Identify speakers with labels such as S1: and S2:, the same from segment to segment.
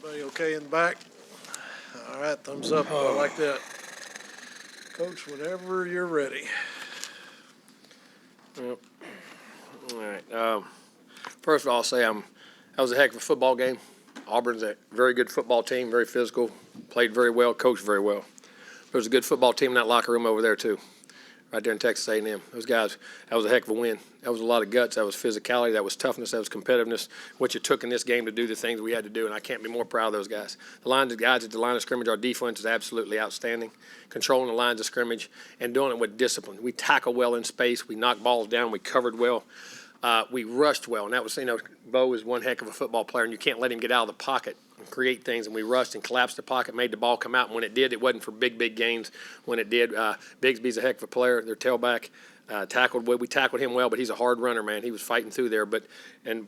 S1: Everybody okay in the back? All right, thumbs up. I like that. Coach, whenever you're ready.
S2: Yep. All right. First of all, I'll say that was a heck of a football game. Auburn's a very good football team, very physical, played very well, coached very well. There was a good football team in that locker room over there too, right there in Texas A&M. Those guys, that was a heck of a win. That was a lot of guts. That was physicality. That was toughness. That was competitiveness. What you took in this game to do the things we had to do, and I can't be more proud of those guys. The guys at the line of scrimmage, our defense is absolutely outstanding, controlling the lines of scrimmage and doing it with discipline. We tackle well in space. We knocked balls down. We covered well. We rushed well, and that was, Bo is one heck of a football player, and you can't let him get out of the pocket and create things, and we rushed and collapsed the pocket, made the ball come out, and when it did, it wasn't for big gains. When it did, Bigsby's a heck of a player, their tailback, we tackled him well, but he's a hard runner, man. He was fighting through there, but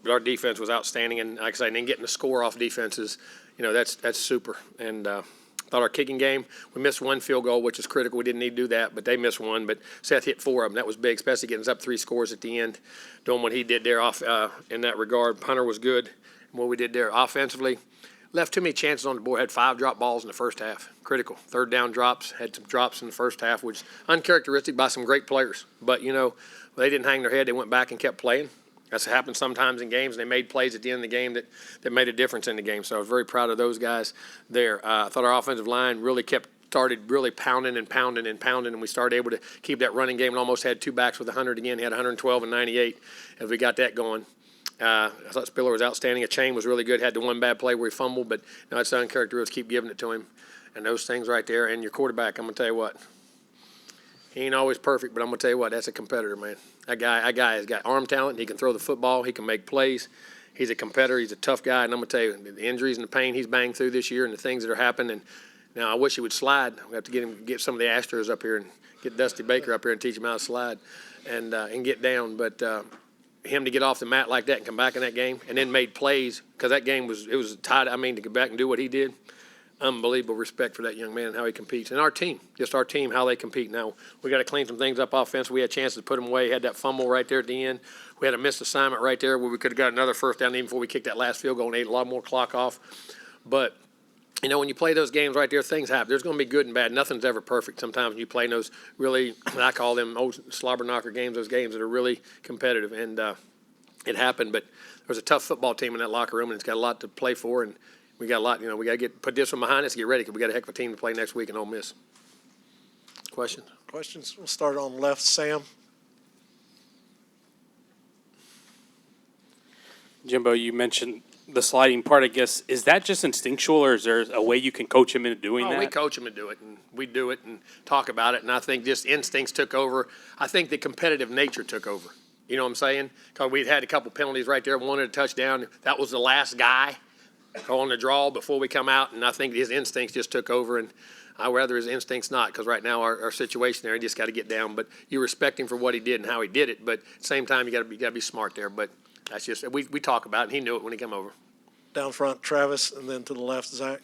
S2: our defense was outstanding, and like I said, and then getting the score off defenses, that's super, and thought our kicking game, we missed one field goal, which is critical. We didn't need to do that, but they missed one. But Seth hit 4 of them. That was big, especially getting us up 3 scores at the end. Doing what he did there off in that regard. Punter was good. And what we did there offensively, left too many chances on the board. Had 5 drop balls in the first half. Critical. 3rd down drops. Had some drops in the first half, which is uncharacteristic by some great players. But, they didn't hang their head. They went back and kept playing. That's what happens sometimes in games, and they made plays at the end of the game that made a difference in the game. So I was very proud of those guys there. I thought our offensive line really started really pounding, and we started able to keep that running game and almost had 2 backs with 100 again. He had 112 and 98 as we got that going. I thought Spiller was outstanding. A chain was really good. Had the one bad play where he fumbled, but that's uncharacteristic. Keep giving it to him. And those things right there. And your quarterback, I'm going to tell you what. He ain't always perfect, but I'm going to tell you what, that's a competitor, man. That guy has got arm talent. He can throw the football. He can make plays. He's a competitor. He's a tough guy. And I'm going to tell you, the injuries and the pain he's banged through this year and the things that are happening. Now, I wish he would slide. We have to get some of the Astros up here and get Dusty Baker up here and teach him how to slide and get down. But him to get off the mat like that and come back in that game and then made plays, because that game was tied. To get back and do what he did. Unbelievable respect for that young man and how he competes. And our team, how they compete. Now, we got to clean some things up offensively. We had chances to put them away. Had that fumble right there at the end. We had a missed assignment right there where we could have got another 1st down even before we kicked that last field goal and ate a lot more clock off. But, when you play those games right there, things happen. There's going to be good and bad. Nothing's ever perfect. Sometimes you play those really, I call them old slobber knocker games, those games that are really competitive. And it happened. But there's a tough football team in that locker room, and it's got a lot to play for. And we got a lot, we got to put this one behind us, get ready, because we got a heck of a team to play next week in Ole Miss. Questions?
S1: We'll start on the left. Sam?
S3: Jimbo, you mentioned the sliding part, I guess. Is that just instinctual, or is there a way you can coach him into doing that?
S2: We coach him to do it, and we do it and talk about it, and I think just instincts took over. I think the competitive nature took over. You know what I'm saying? Because we'd had a couple penalties right there, wanted a touchdown. That was the last guy on the draw before we come out, and I think his instincts just took over, and I'd rather his instincts not, because right now our situation there, he just got to get down. But you respect him for what he did and how he did it, but at the same time, you got to be smart there. But that's just we talk about it, and he knew it when he came over.
S1: Down front, Travis, and then to the left, Zach.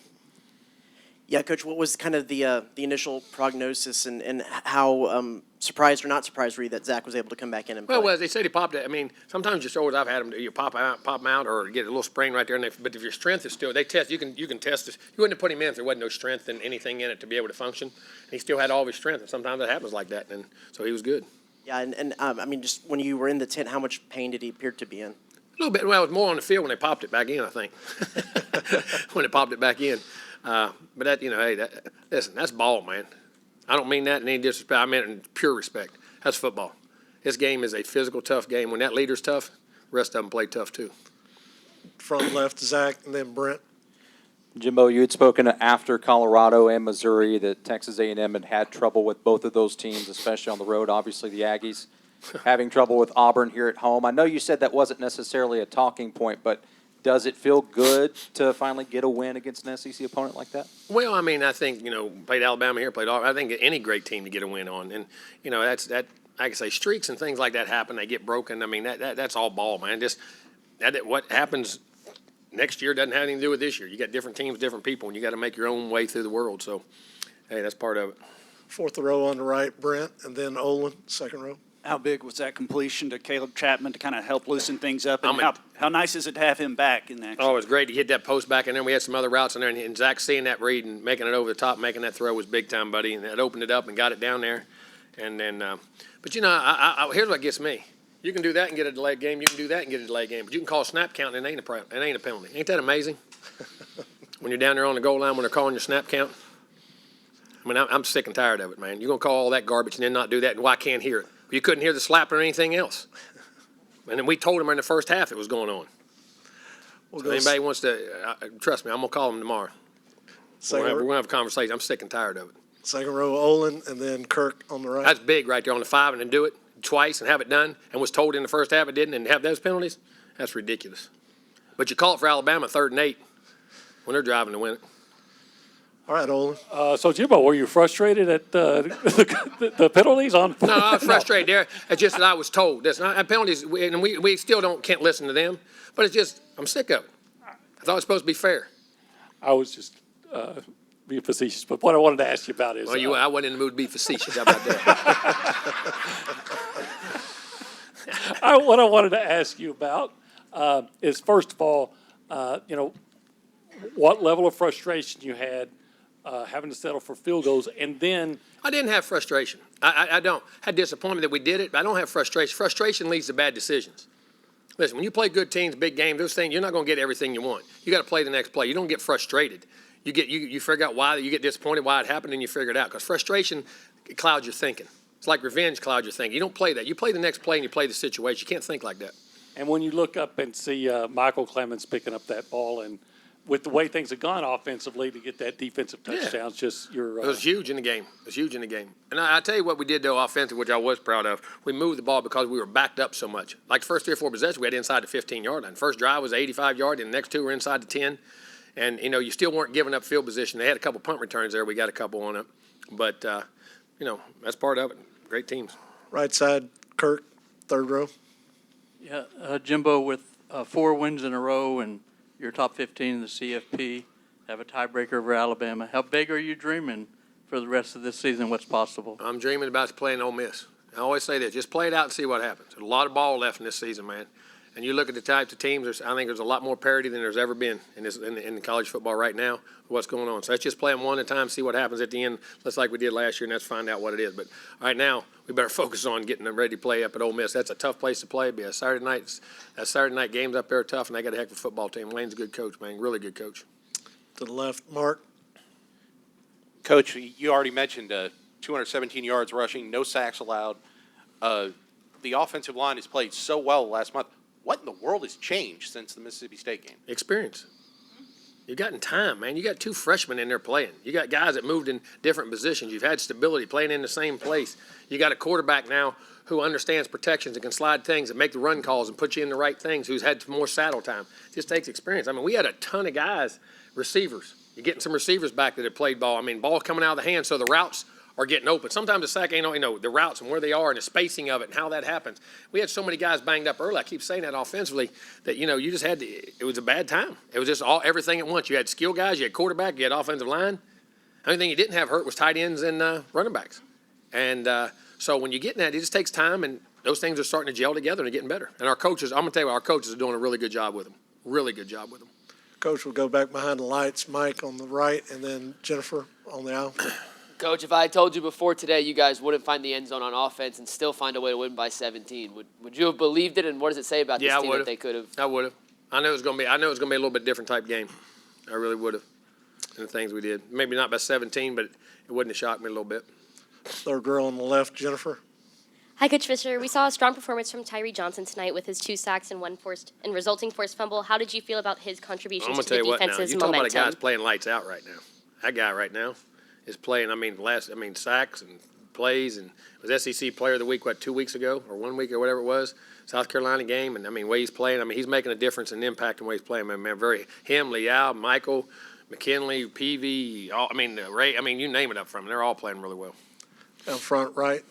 S4: Yeah, Coach, what was kind of the initial prognosis and how surprised or not surprised were you that Zach was able to come back in and play?
S2: Well, they said he popped it. Sometimes your shoulders, I've had them, you pop them out or get a little sprain right there. But if your strength is still, they test, you can test this. You wouldn't have put him in if there wasn't no strength and anything in it to be able to function. And he still had all of his strength, and sometimes that happens like that. And so he was good.
S4: Yeah, and just when you were in the tent, how much pain did he appear to be in?
S2: A little bit. Well, it was more on the field when they popped it back in, I think. When they popped it back in. But that, listen, that's ball, man. I don't mean that in any disrespect. I mean it in pure respect. That's football. This game is a physical, tough game. When that leader's tough, the rest of them play tough too.
S1: Front left, Zach, and then Brent.
S5: Jimbo, you had spoken after Colorado and Missouri that Texas A&M had trouble with both of those teams, especially on the road. Obviously, the Aggies having trouble with Auburn here at home. I know you said that wasn't necessarily a talking point, but does it feel good to finally get a win against an SEC opponent like that?
S2: Well, I think, played Alabama here, played Auburn. I think any great team to get a win on. And, that I can say streaks and things like that happen. They get broken. That's all ball, man. Just what happens next year doesn't have anything to do with this year. You got different teams, different people, and you got to make your own way through the world. So, hey, that's part of it.
S1: Fourth row on the right, Brent, and then Olin, second row.
S6: How big was that completion to Caleb Chapman to kind of help loosen things up? And
S2: I'm
S6: how nice is it to have him back in action?
S2: Oh, it was great. He hit that post back in there. We had some other routes in there, and Zach seeing that read and making it over the top, making that throw was big time, buddy. And it opened it up and got it down there. And then, but here's what gets me. You can do that and get a delayed game. You can do that and get a delayed game. But you can call snap count and it ain't a penalty. Ain't that amazing? When you're down there on the goal line when they're calling your snap count. I mean, I'm sick and tired of it, man. You're gonna call all that garbage and then not do that, and why can't hear it? You couldn't hear the slap or anything else. And then we told them in the first half it was going on. So anybody wants to, trust me, I'm going to call them tomorrow. We're going to have a conversation. I'm sick and tired of it.
S1: Second row, Olin, and then Kirk on the right.
S2: That's big right there on the 5 and then do it twice and have it done and was told in the first half it didn't and have those penalties. That's ridiculous. But you call it for Alabama 3rd and 8 when they're driving to win it.
S1: All right, Olin.
S7: So, Jimbo, were you frustrated at the penalties on?
S2: No, I was frustrated there. It's just that I was told. That's not penalties, and we still can't listen to them. But it's just, I'm sick of it. I thought it was supposed to be fair.
S7: I was just being facetious, but what I wanted to ask you about is.
S2: Well, I wasn't in the mood to be facetious. How about that?
S7: What I wanted to ask you about is, first of all, what level of frustration you had having to settle for field goals, and then.
S2: I didn't have frustration. I don't. Had disappointment that we did it, but I don't have frustration. Frustration leads to bad decisions. Listen, when you play good teams, big games, those things, you're not going to get everything you want. You got to play the next play. You don't get frustrated. You figure out why you get disappointed, why it happened, and you figure it out. Because frustration clouds your thinking. It's like revenge clouds your thinking. You don't play that. You play the next play and you play the situation. You can't think like that.
S7: And when you look up and see Michael Clemens picking up that ball, and with the way things have gone offensively to get that defensive touchdown, just your.
S2: It was huge in the game. It was huge in the game. And I tell you what we did, though, offensively, which I was proud of. We moved the ball because we were backed up so much. Like the first 3 or 4 possessions, we had inside the 15-yard line. First drive was 85-yard, and the next 2 were inside the 10. And, you still weren't giving up field position. They had a couple punt returns there. We got a couple on it. But, that's part of it. Great teams.
S1: Right side, Kirk, 3rd row.
S8: Yeah, Jimbo, with 4 wins in a row and your top 15 in the CFP, have a tiebreaker over Alabama. How big are you dreaming for the rest of this season? What's possible?
S2: I'm dreaming about playing Ole Miss. I always say this: just play it out and see what happens. There's a lot of ball left in this season, man. And you look at the types of teams. I think there's a lot more parity than there's ever been in college football right now. What's going on? So let's just play them one at a time, see what happens at the end. Let's like we did last year, and let's find out what it is. But right now, we better focus on getting them ready to play up at Ole Miss. That's a tough place to play. It'll be a Saturday night. That Saturday night games up there are tough, and they got a heck of a football team. Lane's a good coach, man. Really good coach.
S1: To the left, Mark.
S9: Coach, you already mentioned 217 yards rushing, no sacks allowed. The offensive line has played so well last month. What in the world has changed since the Mississippi State game?
S2: Experience. You've gotten time, man. You got 2 freshmen in there playing. You got guys that moved in different positions. You've had stability playing in the same place. You got a quarterback now who understands protections and can slide things and make the run calls and put you in the right things, who's had more saddle time. It just takes experience. I mean, we had a ton of guys, receivers. You're getting some receivers back that have played ball. I mean, ball coming out of the hand, so the routes are getting open. Sometimes the sack ain't, the routes and where they are and the spacing of it and how that happens. We had so many guys banged up early. I keep saying that offensively that, you just had to, it was a bad time. It was just everything at once. You had skill guys, you had quarterback, you had offensive line. The only thing you didn't have hurt was tight ends and running backs. And so when you get in that, it just takes time, and those things are starting to gel together and getting better. And our coaches, I'm going to tell you, our coaches are doing a really good job with them. Really good job with them.
S1: Coach will go back behind the lights. Mike on the right, and then Jennifer on the aisle.
S10: Coach, if I had told you before today you guys wouldn't find the end zone on offense and still find a way to win by 17, would you have believed it? And what does it say about this team that they could have?
S2: I would have. I knew it was going to be a little bit different type game. I really would have. And the things we did, maybe not by 17, but it wouldn't have shocked me a little bit.
S1: 3rd row on the left, Jennifer.
S11: Hi, Coach Fisher. We saw a strong performance from Tyree Johnson tonight with his 2 sacks and 1 resulting forced fumble. How did you feel about his contribution to the defense's momentum?
S2: I'm going to tell you what now. You're talking about a guy's playing lights out right now. That guy right now is playing, sacks and plays, and was SEC Player of the Week, 2 weeks ago or 1 week or whatever it was, South Carolina game, and way he's playing, he's making a difference and impact in the way he's playing, man. Him, Leal, Michael, McKinley, Peavy, Ray, you name it up from them. They're all playing really well.
S1: Down front right,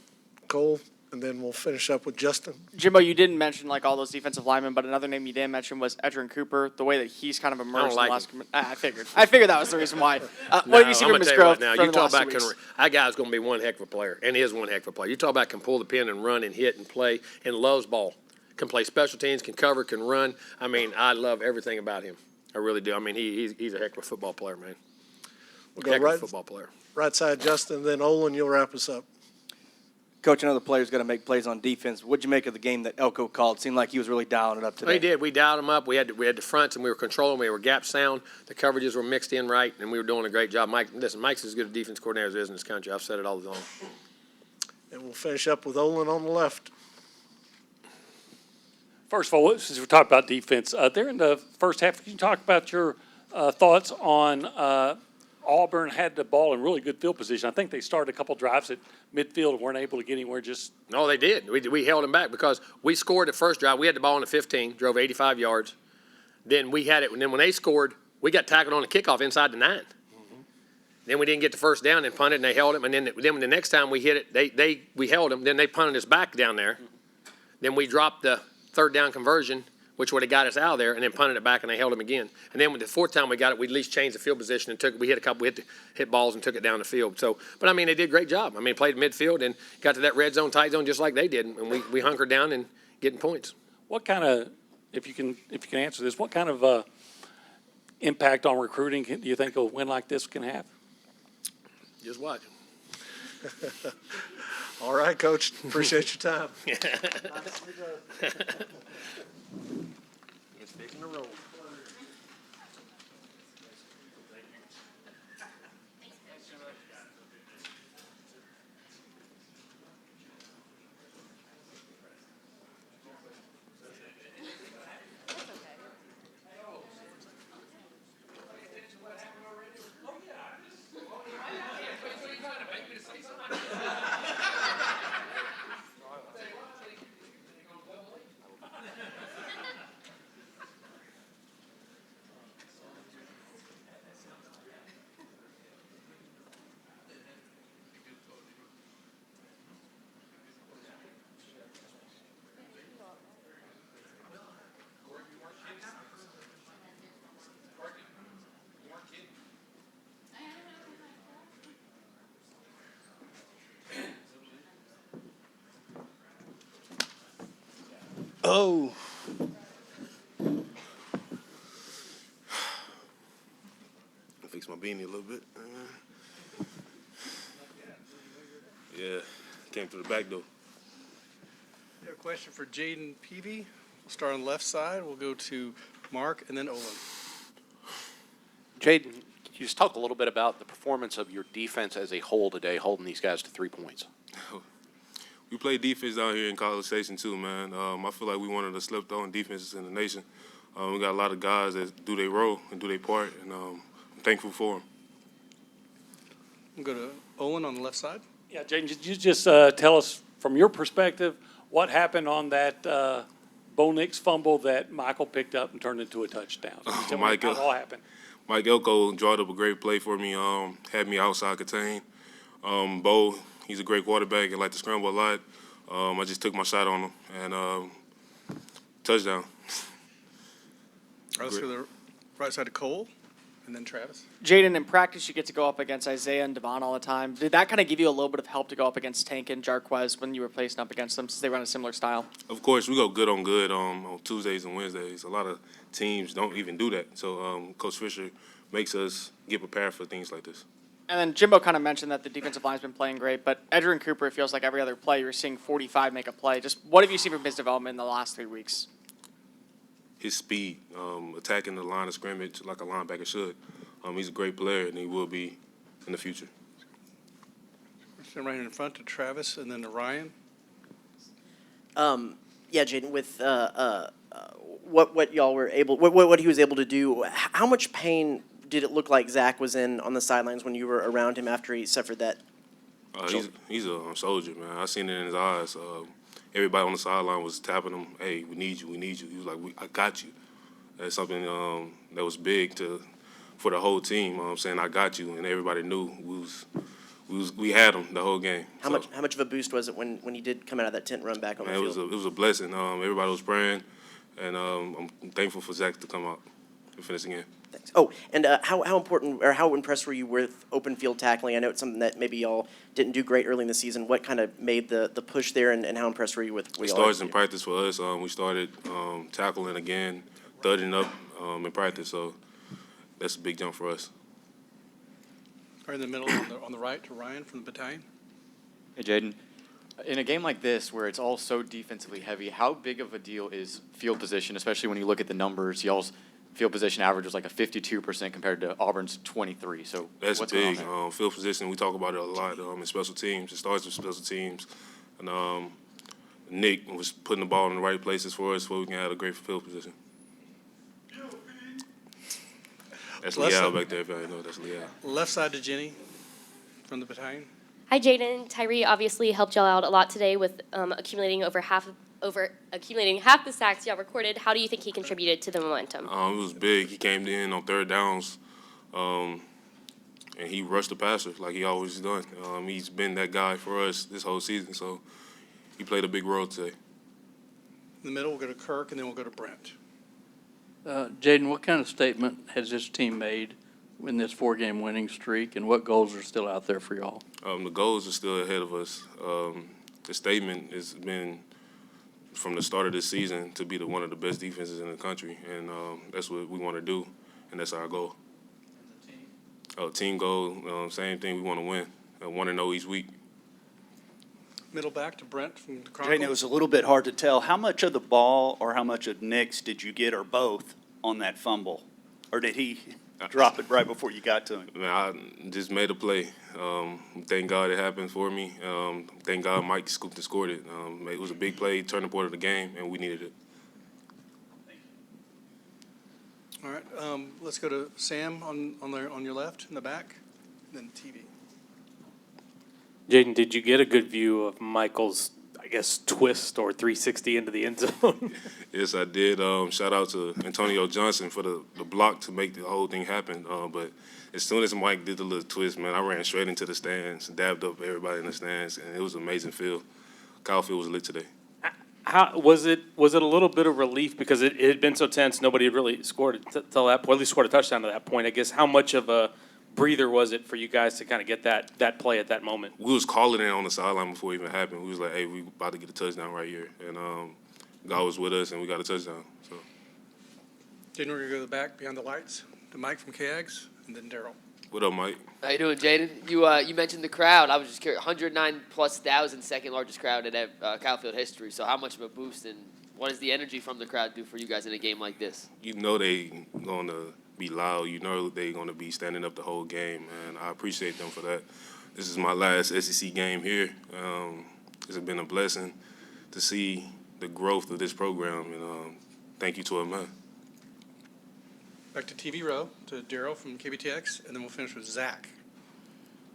S1: Cole. and then we'll finish up with Justin.
S12: Jimbo, you didn't mention like all those defensive linemen, but another name you didn't mention was Edgerrin Cooper. The way that he's kind of emerged in
S2: like
S12: the last. I figured that was the reason why. What
S2: No,
S12: have you seen
S2: I'm
S12: from
S2: gonna
S12: Miss
S2: tell you
S12: Grove
S2: what now.
S12: from
S2: You
S12: the
S2: talk
S12: last 2
S2: about
S12: weeks?
S2: that guy's going to be one heck of a player, and he is one heck of a player. You talk about can pull the pin and run and hit and play and loves ball, can play special teams, can cover, can run. I mean, I love everything about him. I really do. I mean, he's a heck of a football player, man.
S1: We'll go
S2: Heck of a
S1: right,
S2: football player.
S1: right side, Justin, then Olin, you'll wrap us up.
S13: Coach, I know the players got to make plays on defense. What'd you make of the game that Elko called? Seemed like he was really dialing it up today.
S2: He did. We dialed him up. We had the fronts, and we were controlling. We were gap sound. The coverages were mixed in right, and we were doing a great job. Mike's as good a defense coordinator as there is in this country. I've said it all along.
S1: And we'll finish up with Olin on the left.
S7: First of all, since we're talking about defense, there in the first half, can you talk about your thoughts on Auburn had the ball in really good field position? I think they started a couple drives at midfield and weren't able to get anywhere.
S2: No, they did. We held them back because we scored the first drive. We had the ball in the 15, drove 85 yards. Then we had it. And then when they scored, we got tackled on the kickoff inside the 9. Then we didn't get the first down and punted, and they held him. And then the next time we hit it, we held them. Then they punted us back down there. Then we dropped the third down conversion, which would have got us out of there, and then punted it back, and they held him again. And then when the fourth time we got it, we at least changed the field position and we hit balls and took it down the field. So, but I mean, they did a great job. I mean, played midfield and got to that red zone, tight zone, just like they did, and we hunkered down and getting points.
S7: What kind of, if you can answer this, what kind of impact on recruiting do you think a win like this can have?
S2: Just watch.
S1: All right, Coach. Appreciate your time.
S2: Speaking of roll.
S13: Oh.
S14: Fix my beanie a little bit. Yeah, came through the back door.
S15: We have a question for Jaden Peavy. We'll start on the left side. We'll go to Mark and then Olin.
S9: Jaden, can you just talk a little bit about the performance of your defense as a whole today, holding these guys to 3 points?
S14: We play defense down here in College Station too, man. I feel like we one of the slept-on defenses in the nation. We got a lot of guys that do their role and do their part, and I'm thankful for them.
S15: We'll go to Olin on the left side.
S7: Yeah, Jaden, could you just tell us from your perspective what happened on that Bo Nix fumble that Michael picked up and turned into a touchdown? Tell me how it all happened.
S14: Mike Elko drawed up a great play for me, had me outside contain. Bo, he's a great quarterback and like to scramble a lot. I just took my shot on him and touchdown.
S15: All right, let's go to the right side of Cole and then Travis.
S12: Jaden, in practice, you get to go up against Isaiah and Devon all the time. Did that kind of give you a little bit of help to go up against Tank and Jarquez when you were facing up against them, since they run a similar style?
S14: Of course, we go good on Tuesdays and Wednesdays. A lot of teams don't even do that. So Coach Fisher makes us get prepared for things like this.
S12: And then Jimbo kind of mentioned that the defensive line's been playing great, but Edgerrin Cooper, it feels like every other play you're seeing 45 make a play. Just what have you seen from his development in the last 3 weeks?
S14: His speed, attacking the line of scrimmage like a linebacker should. He's a great player, and he will be in the future.
S15: Stand right in front to Travis and then to Ryan.
S4: Yeah, Jaden, with what y'all were able, what he was able to do, how much pain did it look like Zach was in on the sidelines when you were around him after he suffered that?
S14: He's a soldier, man. I seen it in his eyes. Everybody on the sideline was tapping him. Hey, we need you. We need you. He was like, I got you. That's something that was big for the whole team. Saying I got you, and everybody knew we we had them the whole game.
S4: How much of a boost was it when he did come out of that tent and run back on the
S14: Man,
S4: field?
S14: it was a blessing. Everybody was praying, and I'm thankful for Zach to come out and finish the game.
S4: Thanks. Oh, and how important or how impressed were you with open field tackling? I know it's something that maybe y'all didn't do great early in the season. What kind of made the push there, and how impressed were you with?
S14: It starts in practice for us. We started tackling again, thudding up in practice, so that's a big jump for us.
S15: Or in the middle on the right to Ryan from the battalion.
S16: Hey, Jaden. In a game like this, where it's all so defensively heavy, how big of a deal is field position, especially when you look at the numbers? Y'all's field position average was like a 52% compared to Auburn's 23. So
S14: that's
S16: what's
S14: big.
S16: going on there?
S14: Field position, we talk about it a lot in special teams. It starts with special teams. And Nick was putting the ball in the right places for us so we can have a great field position. That's Leal back there, if y'all know that's Leal.
S15: Left side to Jenny from the battalion.
S11: Hi, Jaden. Tyree obviously helped y'all out a lot today with accumulating half the sacks y'all recorded. How do you think he contributed to the momentum?
S14: It was big. He came in on third downs, and he rushed the passer like he always done. He's been that guy for us this whole season, so he played a big role today.
S15: In the middle, we'll go to Kirk, and then we'll go to Brent.
S8: Jaden, what kind of statement has this team made in this 4-game winning streak, and what goals are still out there for y'all?
S14: The goals are still ahead of us. The statement has been from the start of this season to be one of the best defenses in the country, and that's what we want to do, and that's our goal. Team goal, same thing. We want to win. 1-0 each week.
S15: Middle back to Brent from the Chronicle.
S6: Jaden, it was a little bit hard to tell. How much of the ball or how much of Nick's did you get, or both, on that fumble? Or did he drop it right before you got to him?
S14: Man, I just made a play. Thank God it happened for me. Thank God Mike scooped and scored it. It was a big play, turning point of the game, and we needed it.
S15: All right, let's go to Sam on your left in the back, and then TV.
S3: Jaden, did you get a good view of Michael's, I guess, twist or 360 into the end zone?
S14: Yes, I did. Shout out to Antonio Johnson for the block to make the whole thing happen. But as soon as Mike did the little twist, man, I ran straight into the stands, dabbed up everybody in the stands, and it was an amazing feel. Kyle Field was lit today.
S3: How was it a little bit of relief because it had been so tense, nobody had really scored until that point, at least scored a touchdown to that point. I guess how much of a breather was it for you guys to kind of get that play at that moment?
S14: We was calling it on the sideline before it even happened. We was like, hey, we about to get a touchdown right here. And God was with us, and we got a touchdown. So.
S15: Jaden, we're going to go to the back behind the lights to Mike from KAGS, and then Daryl.
S14: What up, Mike?
S10: How you doing, Jaden? You mentioned the crowd. I was just curious. 109,000+, second largest crowd in Kyle Field history. So how much of a boost and what does the energy from the crowd do for you guys in a game like this?
S14: You know they going to be loud. You know they're going to be standing up the whole game, and I appreciate them for that. This is my last SEC game here. It's been a blessing to see the growth of this program, and thank you to it, man.
S15: Back to TV row, to Daryl from KBTX, and then we'll finish with Zach.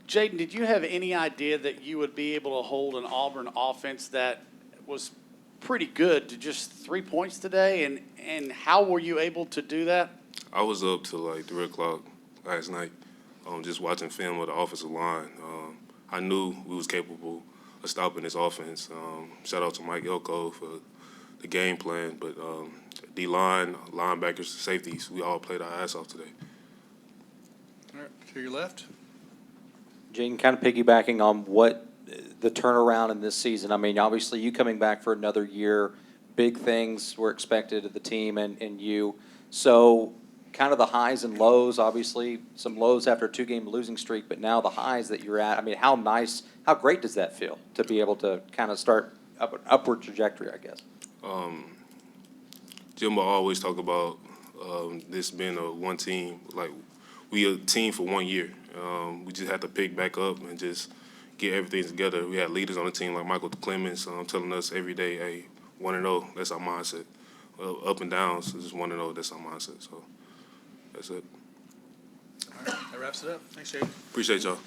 S6: Jaden, did you have any idea that you would be able to hold an Auburn offense that was pretty good to just 3 points today, and how were you able to do that?
S14: I was up till like 3 o'clock last night, just watching film of the offensive line. I knew we was capable of stopping this offense. Shout out to Mike Elko for the game plan, but D-line, linebackers, safeties, we all played our ass off today.
S15: All right, to your left.
S5: Jaden, kind of piggybacking on what the turnaround in this season. I mean, obviously you coming back for another year, big things were expected of the team and you. So kind of the highs and lows, obviously some lows after a 2-game losing streak, but now the highs that you're at, I mean, how great does that feel to be able to kind of start upward trajectory, I guess?
S14: Jimbo always talk about this being a one team, like we a team for 1 year. We just have to pick back up and just get everything together. We had leaders on the team like Michael Clemens telling us every day, hey, 1-0, that's our mindset. Up and downs, it's just 1-0, that's our mindset. So that's it.
S15: All right, that wraps it up. Thanks, Jaden.
S14: Appreciate y'all.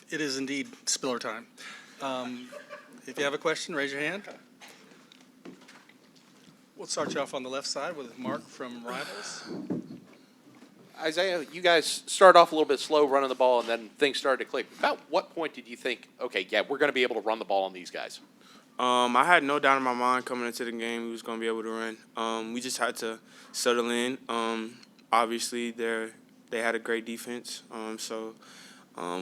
S15: It is indeed Spiller time. If you have a question, raise your hand. We'll start you off on the left side with Mark from Rivals.
S9: Isaiah, you guys started off a little bit slow running the ball, and then things started to click. About what point did you think, okay, yeah, we're going to be able to run the ball on these guys?
S17: I had no doubt in my mind coming into the game we was going to be able to run. We just had to settle in. Obviously, they had a great defense, so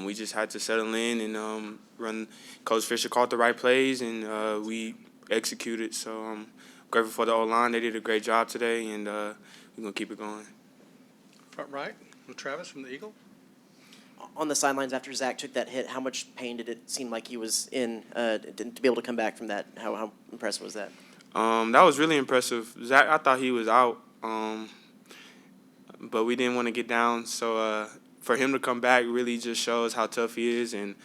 S17: we just had to settle in and run. Coach Fisher called the right plays, and we executed. So I'm grateful for the O-line. They did a great job today, and we're going to keep it going.
S15: Front right with Travis from the Eagle.
S4: On the sidelines after Zach took that hit, how much pain did it seem like he was in to be able to come back from that? How impressive was that?
S17: That was really impressive. Zach, I thought he was out, but we didn't want to get down. So for him to come back really just shows how tough he is. And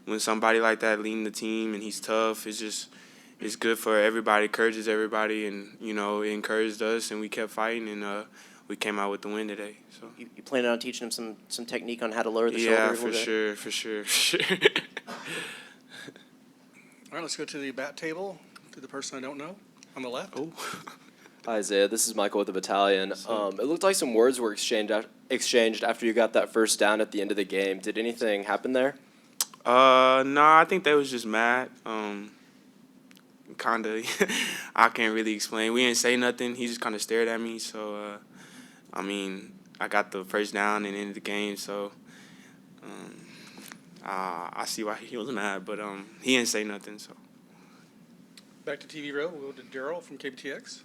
S17: when somebody like that leading the team and he's tough, it's good for everybody, encourages everybody. And, it encouraged us, and we kept fighting, and we came out with the win today. So
S4: You planning on teaching him some technique on how to lower the shoulder a little bit?
S17: Yeah, for sure.
S15: All right, let's go to the bat table, to the person I don't know, on the left.
S17: Oh.
S18: Hi, Isaiah. This is Michael with the battalion. It looked like some words were exchanged after you got that first down at the end of the game. Did anything happen there?
S17: No, I think they was just mad. Kind of, I can't really explain. We didn't say nothing. He just kind of stared at me. So, I got the first down and ended the game. So, I see why he was mad, but he didn't say nothing. So.
S15: Back to TV row. We'll go to Daryl from KBTX.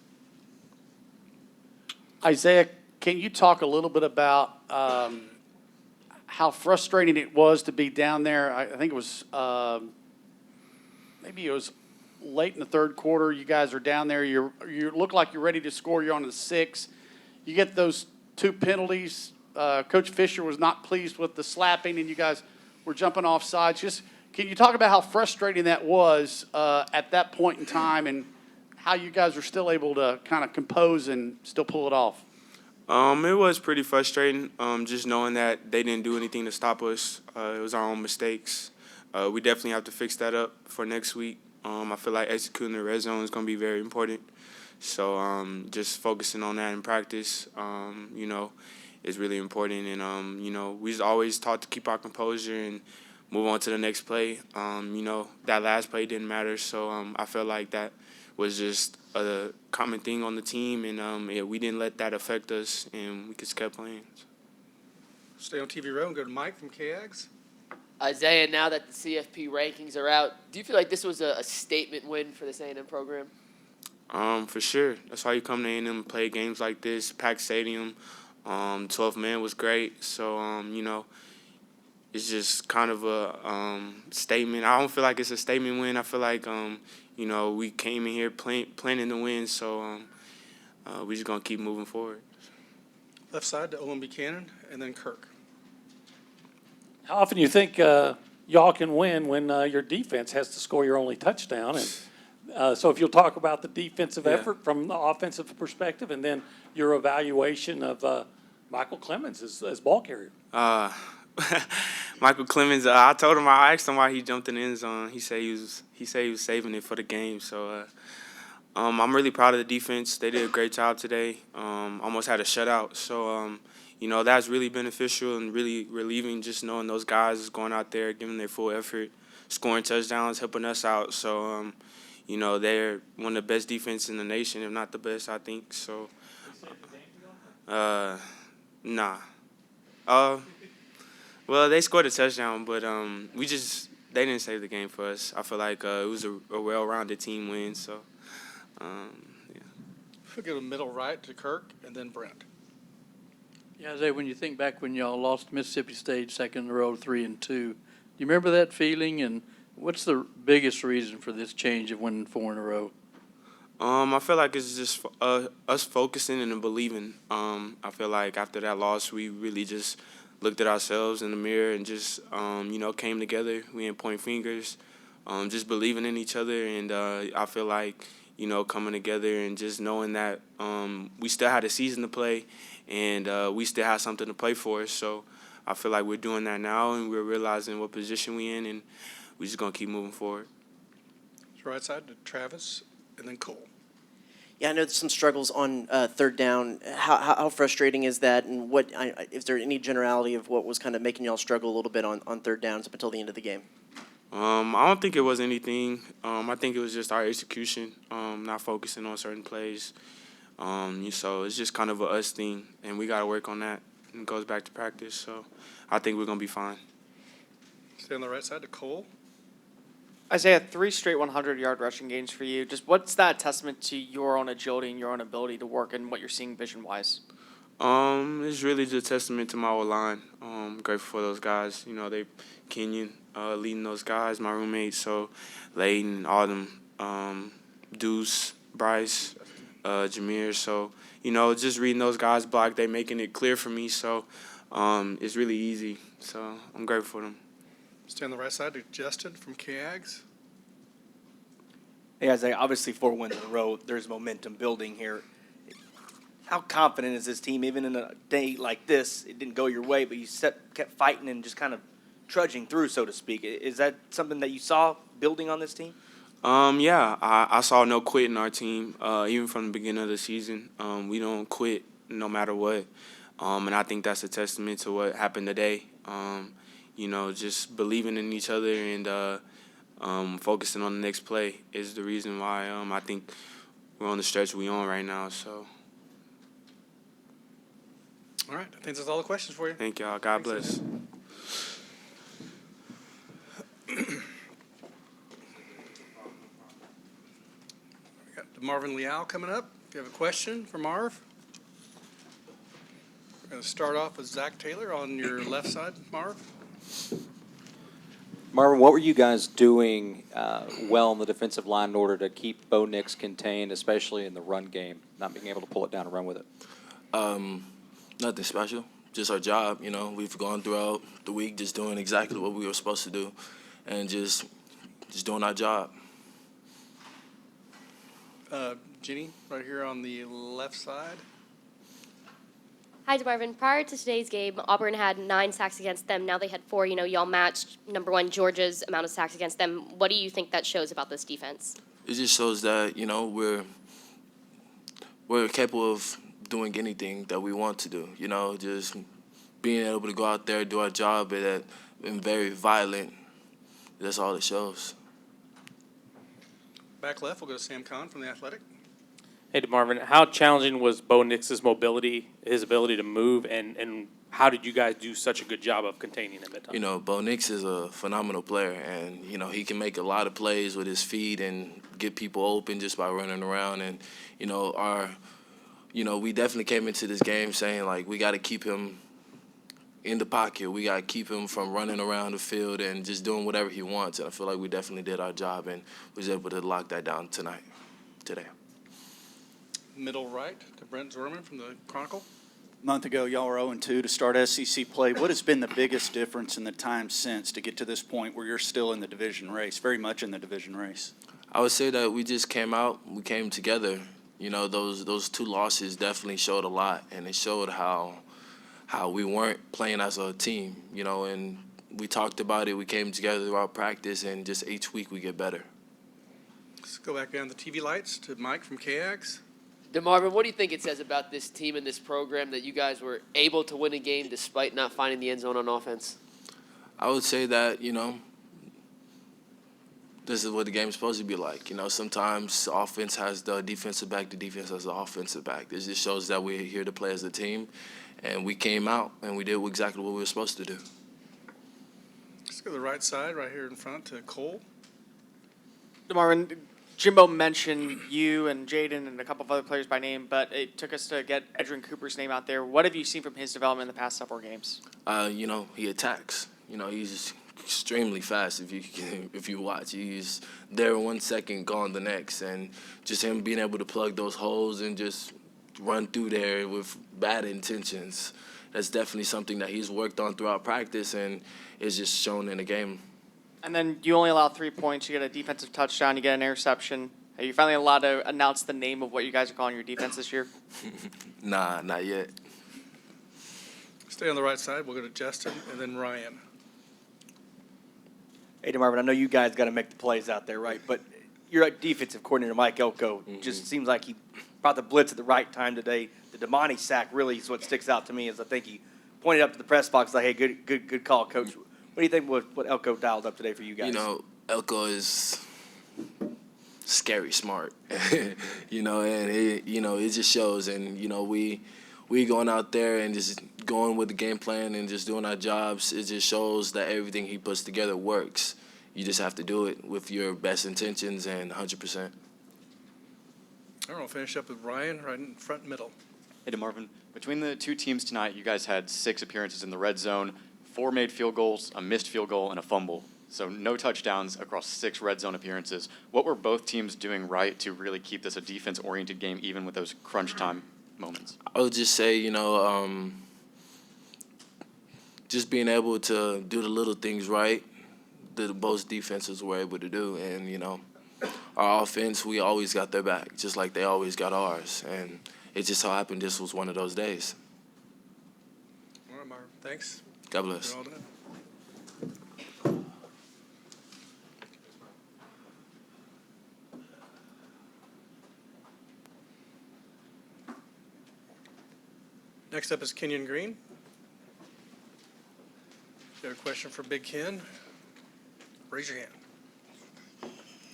S6: Isaiah, can you talk a little bit about how frustrating it was to be down there? I think it was maybe it was late in the third quarter. You guys are down there. You look like you're ready to score. You're on the 6. You get those 2 penalties. Coach Fisher was not pleased with the slapping, and you guys were jumping off sides. Just can you talk about how frustrating that was at that point in time, and how you guys are still able to kind of compose and still pull it off?
S17: It was pretty frustrating, just knowing that they didn't do anything to stop us. It was our own mistakes. We definitely have to fix that up for next week. I feel like executing the red zone is going to be very important. So just focusing on that in practice, is really important. And, we just always taught to keep our composure and move on to the next play. That last play didn't matter. So I felt like that was just a common thing on the team. And we didn't let that affect us, and we just kept playing.
S15: Stay on TV row and go to Mike from KAGS.
S10: Isaiah, now that the CFP rankings are out, do you feel like this was a statement win for this A&M program?
S17: For sure. That's why you come to A&M and play games like this, packed stadium. 12 man was great. So, it's just kind of a statement. I don't feel like it's a statement win. I feel like, we came in here planning to win. So, we're just going to keep moving forward.
S15: Left side to Owen Buchanan, and then Kirk.
S7: How often do you think y'all can win when your defense has to score your only touchdown? And so if you'll talk about the defensive effort from the offensive perspective, and then your evaluation of Michael Clemens as ball carrier.
S17: Michael Clemens, I asked him why he jumped in the end zone. He said he was saving it for the game. So I'm really proud of the defense. They did a great job today. Almost had a shutout. So that's really beneficial and really relieving, just knowing those guys is going out there, giving their full effort, scoring touchdowns, helping us out. So, they're one of the best defense in the nation, if not the best, I think. So, nah. Well, they scored a touchdown, but they didn't save the game for us. I feel like it was a well-rounded team win. So,
S15: We'll go to middle right to Kirk, and then Brent.
S8: Yeah, Isaiah, when you think back when y'all lost Mississippi State second in a row, 3-2, do you remember that feeling? And what's the biggest reason for this change of winning 4 in a row?
S17: I feel like it's just us focusing and believing. I feel like after that loss, we really just looked at ourselves in the mirror and just, came together. We didn't point fingers, just believing in each other. And I feel like, coming together and just knowing that we still had a season to play and we still have something to play for. So I feel like we're doing that now, and we're realizing what position we're in, and we're just going to keep moving forward.
S15: Right side to Travis, and then Cole.
S4: Yeah, I know there's some struggles on third down. How frustrating is that, and is there any generality of what was kind of making y'all struggle a little bit on third downs up until the end of the game?
S17: I don't think it was anything. I think it was just our execution, not focusing on certain plays. So it's just kind of a us thing, and we got to work on that. And it goes back to practice, so I think we're going to be fine.
S15: Stay on the right side to Cole.
S12: Isaiah, 3 straight 100-yard rushing games for you. Just what's that testament to your own agility and your own ability to work and what you're seeing vision-wise?
S17: It's really just a testament to my old line. Grateful for those guys. You know, they Kenyan leading those guys, my roommates. So Layden, Autumn, Deuce, Bryce, Jameer. So just reading those guys block, they making it clear for me. So it's really easy. So I'm grateful for them.
S15: Stay on the right side to Justin from Aggies.
S13: Hey, Isaiah, obviously 4 wins in a row. There's momentum building here. How confident is this team, even in a day like this? It didn't go your way, but you kept fighting and just kind of trudging through, so to speak. Is that something that you saw building on this team?
S17: Yeah, I saw no quit in our team, even from the beginning of the season. We don't quit no matter what, and I think that's a testament to what happened today. Just believing in each other and focusing on the next play is the reason why I think we're on the stretch we're on right now. So.
S15: All right, I think that's all the questions for you.
S17: Thank y'all. God bless.
S15: We got Marvin Leal coming up. If you have a question for Marv. We're going to start off with Zach Taylor on your left side, Marv.
S5: Marvin, what were you guys doing well on the defensive line in order to keep Bo Nix contained, especially in the run game, not being able to pull it down and run with it?
S19: Nothing special, just our job. We've gone throughout the week just doing exactly what we were supposed to do, and just doing our job.
S15: Jenny, right here on the left side.
S11: Hi, DeMarvin. Prior to today's game, Auburn had 9 sacks against them. Now they had 4. Y'all matched number 1 Georgia's amount of sacks against them. What do you think that shows about this defense?
S19: It just shows that we're capable of doing anything that we want to do. Just being able to go out there, do our job, and very violent. That's all it shows.
S15: Back left, we'll go to Sam Kahn from The Athletic.
S3: Hey, DeMarvin, how challenging was Bo Nix's mobility, his ability to move, and how did you guys do such a good job of containing him at times?
S19: Bo Nix is a phenomenal player, and, he can make a lot of plays with his feet and get people open just by running around. And, we definitely came into this game saying, we got to keep him in the pocket. We got to keep him from running around the field and just doing whatever he wants. And I feel like we definitely did our job and was able to lock that down today.
S15: Middle right to Brent Zorman from the Chronicle.
S20: A month ago, y'all were 0-2 to start SEC play. What has been the biggest difference in the time since to get to this point where you're still in the division race, very much in the division race?
S19: I would say that we just came together. Those 2 losses definitely showed a lot, and it showed how we weren't playing as a team, and we talked about it. We came together throughout practice, and just each week we get better.
S15: Let's go back down the TV lights to Mike from KAGS.
S10: DeMarvin, what do you think it says about this team and this program that you guys were able to win a game despite not finding the end zone on offense?
S19: I would say that, this is what the game is supposed to be like. Sometimes offense has the defensive back, the defense has the offensive back. This just shows that we're here to play as a team, and we came out and we did exactly what we were supposed to do.
S15: Let's go to the right side, right here in front to Cole.
S12: DeMarvin, Jimbo mentioned you and Jaden and a couple of other players by name, but it took us to get Edgerrin Cooper's name out there. What have you seen from his development in the past several games?
S19: He attacks. He's extremely fast if you watch. He's there 1 second, gone the next. And just him being able to plug those holes and just run through there with bad intentions, that's definitely something that he's worked on throughout practice and is just shown in the game.
S12: And then you only allow 3 points. You get a defensive touchdown. You get an interception. Are you finally allowed to announce the name of what you guys are calling your defense this year?
S19: Nah, not yet.
S15: Stay on the right side. We'll go to Justin and then Ryan.
S13: Hey, DeMarvin, I know you guys got to make the plays out there, right? But your defensive coordinator, Mike Elko, just seems like he brought the blitz at the right time today. The Damani sack really is what sticks out to me, is I think he pointed up to the press box like, hey, good call, Coach. What do you think what Elko dialed up today for you guys?
S19: You know, Elko is scary smart, you know, and it just shows. And, you know, we going out there and just going with the game plan and just doing our jobs. It just shows that everything he puts together works. You just have to do it with your best intentions and 100%.
S15: All right, we'll finish up with Ryan right in front middle.
S16: Hey, DeMarvin, between the two teams tonight, you guys had 6 appearances in the red zone, 4 made field goals, a missed field goal, and a fumble. So no touchdowns across 6 red zone appearances. What were both teams doing right to really keep this a defense-oriented game, even with those crunch time moments?
S19: I would just say, you know, just being able to do the little things right that both defenses were able to do. And, you know, our offense, we always got their back, just like they always got ours. And it just so happened this was one of those days.
S15: All right, Mark, thanks.
S19: God bless.
S15: You're all done. Next up is Kenyan Green. If you have a question for Big Ken, raise your hand.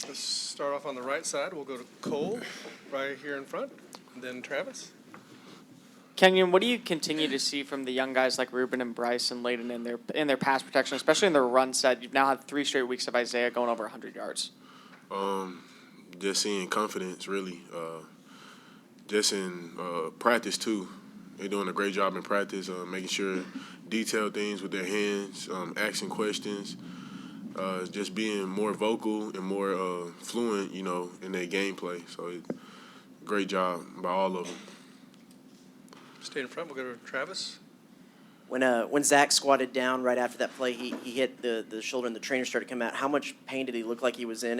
S15: Let's start off on the right side. We'll go to Cole right here in front, and then Travis.
S12: Kenyon, what do you continue to see from the young guys like Ruben and Bryce and Layden in their pass protection, especially in their run set? You've now had 3 straight weeks of Isaiah going over 100 yards.
S14: Just seeing confidence, really. Just in practice, too. They're doing a great job in practice, making sure detailed things with their hands, asking questions, just being more vocal and more fluent, you know, in their gameplay. So great job by all of them.
S15: Stay in front. We'll go to Travis.
S4: When Zach squatted down right after that play, he hit the shoulder and the trainer started to come out. How much pain did he look like he was in?